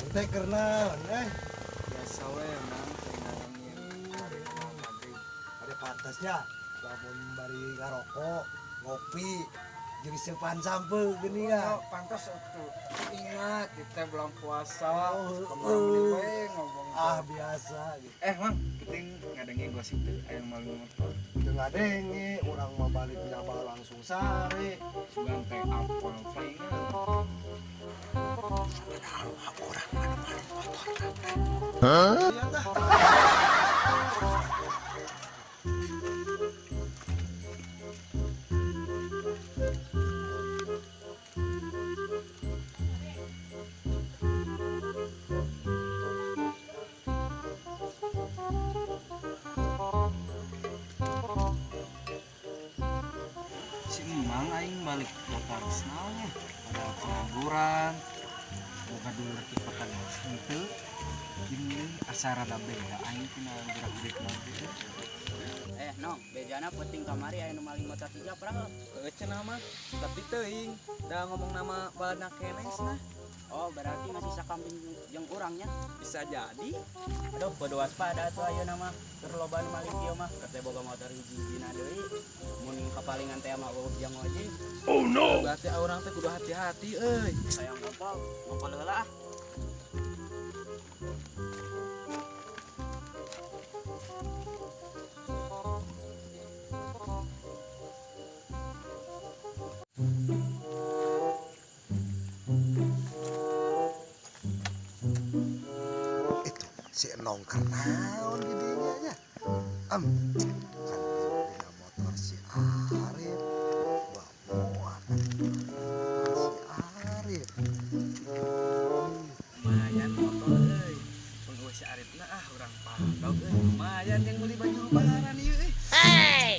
Teh karena biasa we emang ngalangin hari maghrib. ada pantasnya lamun bari ngarokok, ngopi, jeung sepan sampeul geuning Oh, ya. pantas tuh. Ingat kita bulan puasa. Oh, Kemarin we ngomong. Biasa gitu. Mang, kita ngadengin gosip tuh aya maling motor. Jeung ngadenge urang mah balik nyaba langsung sare. Sugan teh apel flying. Iya tah. Si Emang aing balik motor senalnya pada pengangguran boga dulu lagi pekan itu ini asara da beda aing kena gerak-gerik lagi Nong, bejana penting kamari aya nu maling motor 3 perang. cenah mah tapi teuing da ngomong nama balana kenes nah Oh, berarti masih sakamping jeung urangnya. bisa jadi Aduh, kudu waspada atuh ayeuna mah. Keur loba nu maling kieu mah, keur teh boga motor hiji-hijina deui. Mun kapalingan teh mah eueuh jeung ojek. berarti orang teh kudu hati-hati euy Sayang ngompol heula ah. Si Enong karnaon didinya nya. Kan dina motor si Arif. Bawa si Arif. lumayan motor euy penggawa si Arifna urang pandog euy lumayan yang beli baju lebaran ieu euy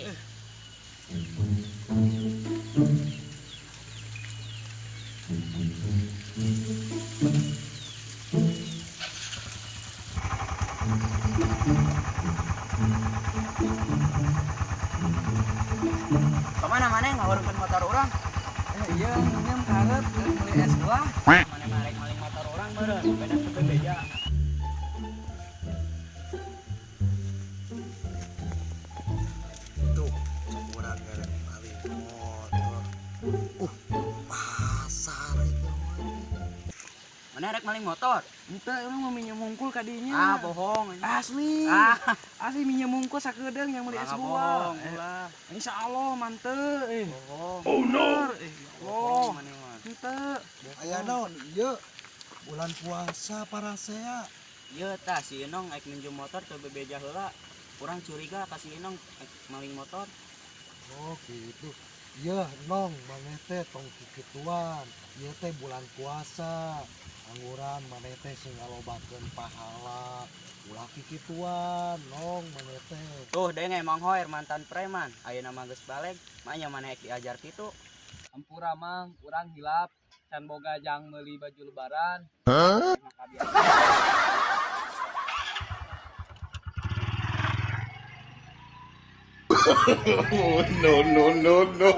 Kemana maneh ngawurkeun motor urang? iya nyam karep beli es buah Maneh marek maling motor urang meureun, beda teu beja. Tuh, urang gareng maling motor. Pasar itu. Maneh rek maling motor? ente emang mau minjem mungkul kadinya Ah, bohong. asli Ah, asli minjem mungkul sakedeung yang beli es buah bohong ulah. insya Allah mantep Bohong. oh no ya Allah Bohong maneh mah. ente Aya naon ieu? Bulan puasa parasea. Ieu tah si Enong aik minjem motor teu bebeja heula. Urang curiga ka si Enong aik maling motor. Oh gitu. Iya nong maneh teh tong kikituan. Ieu teh bulan puasa. Angguran maneh teh sing ngalobakeun pahala. Ulah kikituan nong maneh teh. Tuh denge Mang Hoer mantan preman. Ayeuna mah geus baleg, manya maneh aik diajar kitu. ampura mang urang hilap can boga jang meuli baju lebaran Maka biasa. Oh, no, no, no, no.